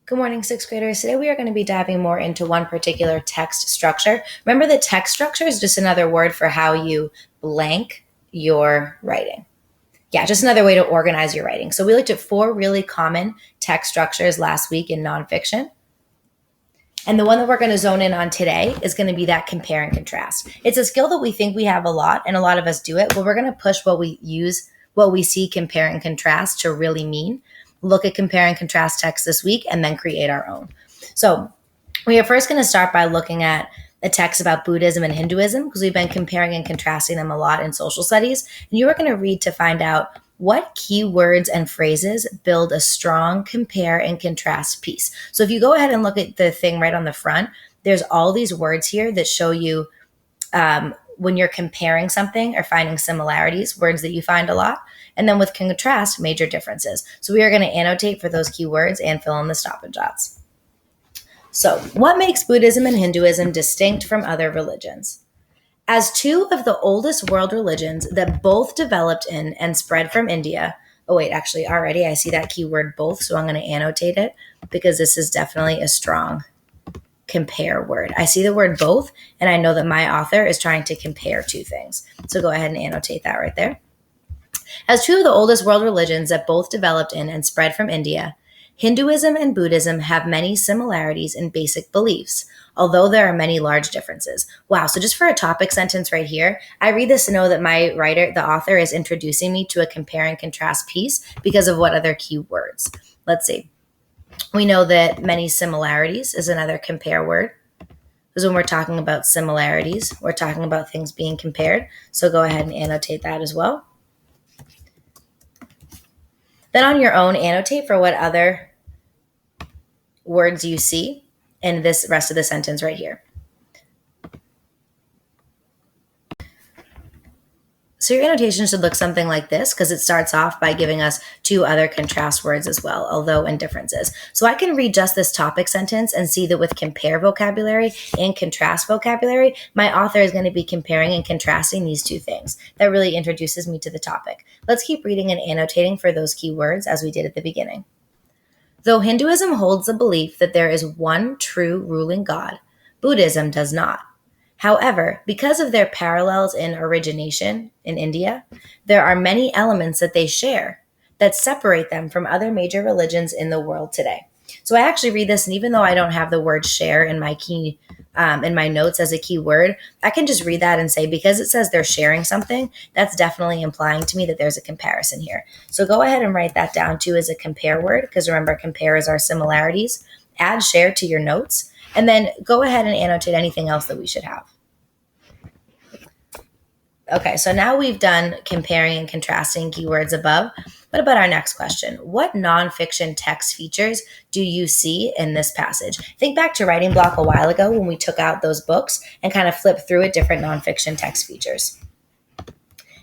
Good morning, sixth graders. Today we are going to be diving more into one particular text structure. Remember that text structure is just another word for how you blank your writing. Yeah, just another way to organize your writing. So we looked at four really common text structures last week in nonfiction. And the one that we're going to zone in on today is going to be that compare and contrast. It's a skill that we think we have a lot, and a lot of us do it, but we're going to push what we see compare and contrast to really mean. Look at compare and contrast text this week and then create our own. So we are first going to start by looking at a text about Buddhism and Hinduism because we've been comparing and contrasting them a lot in social studies. And you are going to read to find out what keywords and phrases build a strong compare and contrast piece. So if you go ahead and look at the thing right on the front, there's all these words here that show you when you're comparing something or finding similarities, words that you find a lot. And then with contrast, major differences. So we are going to annotate for those keywords and fill in the stop and shots. So what makes Buddhism and Hinduism distinct from other religions? As two of the oldest world religions that both developed in and spread from India. Oh, wait, actually, already I see that keyword both, so I'm going to annotate it because this is definitely a strong compare word. I see the word both, and I know that my author is trying to compare two things. So go ahead and annotate that right there. As two of the oldest world religions that both developed in and spread from India, Hinduism and Buddhism have many similarities in basic beliefs, although there are many large differences. Wow, so just for a topic sentence right here, I read this to know that my writer, the author, is introducing me to a compare and contrast piece because of what other keywords. Let's see. We know that many similarities is another compare word. Because when we're talking about similarities, we're talking about things being compared. So go ahead and annotate that as well. Then on your own, annotate for what other words you see in this rest of the sentence right here. So your annotation should look something like this because it starts off by giving us two other contrast words as well, although in differences. So I can read just this topic sentence and see that with compare vocabulary and contrast vocabulary, my author is going to be comparing and contrasting these two things. That really introduces me to the topic. Let's keep reading and annotating for those key words as we did at the beginning. Though Hinduism holds the belief that there is one true ruling God, Buddhism does not. However, because of their parallels in origination in India, there are many elements that they share that separate them from other major religions in the world today. So I actually read this, and even though I don't have the word share in my in my notes as a key word, I can just read that and say, because it says they're sharing something, that's definitely implying to me that there's a comparison here. So go ahead and write that down too as a compare word, because remember, compare is our similarities. Add share to your notes, and then go ahead and annotate anything else that we should have. Okay, so now we've done comparing and contrasting keywords above. What about our next question? What nonfiction text features do you see in this passage? Think back to writing block a while ago when we took out those books and kind of flipped through at different nonfiction text features.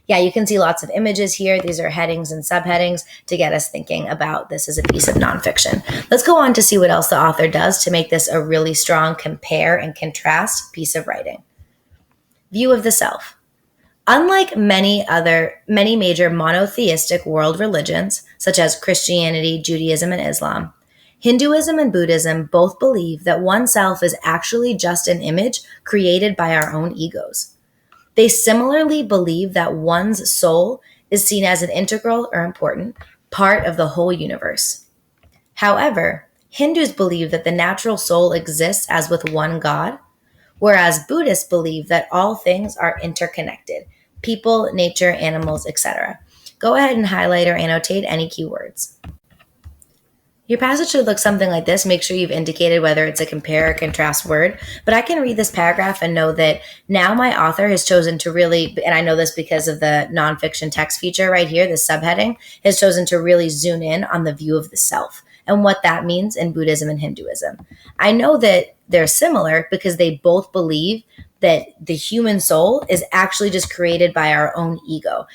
Yeah, you can see lots of images here. These are headings and subheadings to get us thinking about this as a piece of nonfiction. Let's go on to see what else the author does to make this a really strong compare and contrast piece of writing. View of the self. Unlike many major monotheistic world religions, such as Christianity, Judaism, and Islam, Hinduism and Buddhism both believe that oneself is actually just an image created by our own egos. They similarly believe that one's soul is seen as an integral or important part of the whole universe. However, Hindus believe that the natural soul exists as with one God, whereas Buddhists believe that all things are interconnected: people, nature, animals, etc. Go ahead and highlight or annotate any keywords. Your passage should look something like this. Make sure you've indicated whether it's a compare or contrast word. But I can read this paragraph and know that now my author has chosen to really, and I know this because of the nonfiction text feature right here, the subheading, has chosen to really zoom in on the view of the self and what that means in Buddhism and Hinduism. I know that they're similar because they both believe that the human soul is actually just created by our own ego.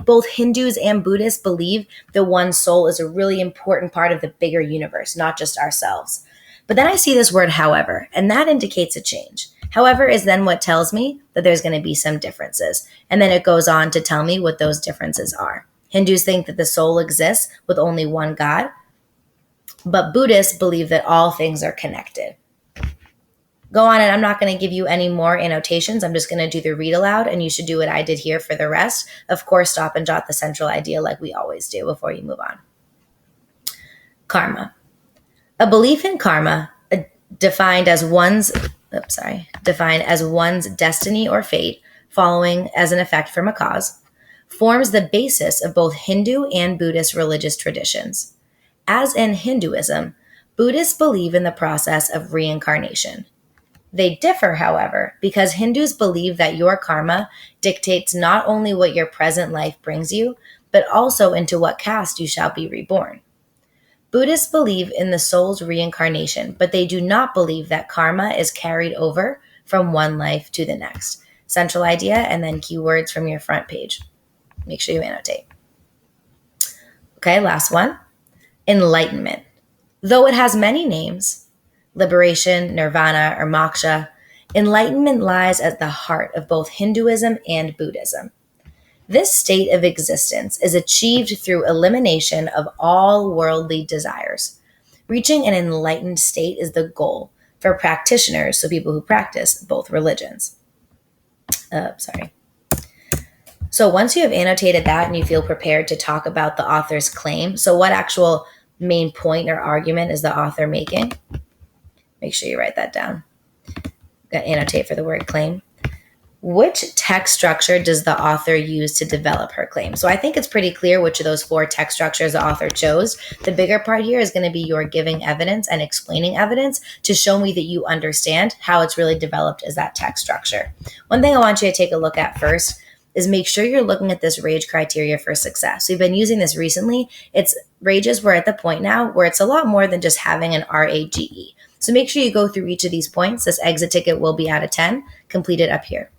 Both Hindus and Buddhists believe that one soul is a really important part of the bigger universe, not just ourselves. But then I see this word however, and that indicates a change. However is then what tells me that there's going to be some differences. And then it goes on to tell me what those differences are. Hindus think that the soul exists with only one God. But Buddhists believe that all things are connected. Go on, and I'm not going to give you any more annotations. I'm just going to do the read aloud, and you should do what I did here for the rest. Of course, stop and jot the central idea like we always do before you move on. Karma. A belief in karma, defined as one's destiny or fate, following as an effect from a cause, forms the basis of both Hindu and Buddhist religious traditions. As in Hinduism, Buddhists believe in the process of reincarnation. They differ, however, because Hindus believe that your karma dictates not only what your present life brings you, but also into what caste you shall be reborn. Buddhists believe in the soul's reincarnation, but they do not believe that karma is carried over from one life to the next. Central idea, and then keywords from your front page. Make sure you annotate. Okay, last one. Enlightenment. Though it has many names, liberation, nirvana, or moksha, enlightenment lies at the heart of both Hinduism and Buddhism. This state of existence is achieved through elimination of all worldly desires. Reaching an enlightened state is the goal for practitioners, so people who practice both religions. So once you have annotated that and you feel prepared to talk about the author's claim, so what actual main point or argument is the author making? Make sure you write that down. Annotate for the word claim. Which text structure does the author use to develop her claim? So I think it's pretty clear which of those 4 text structures the author chose. The bigger part here is going to be your giving evidence and explaining evidence to show me that you understand how it's really developed as that text structure. One thing I want you to take a look at first is make sure you're looking at this RAGE criteria for success. We've been using this recently. We're at the point now where it's a lot more than just having an RAGE. So make sure you go through each of these points. This exit ticket will be out of 10. Complete it up here.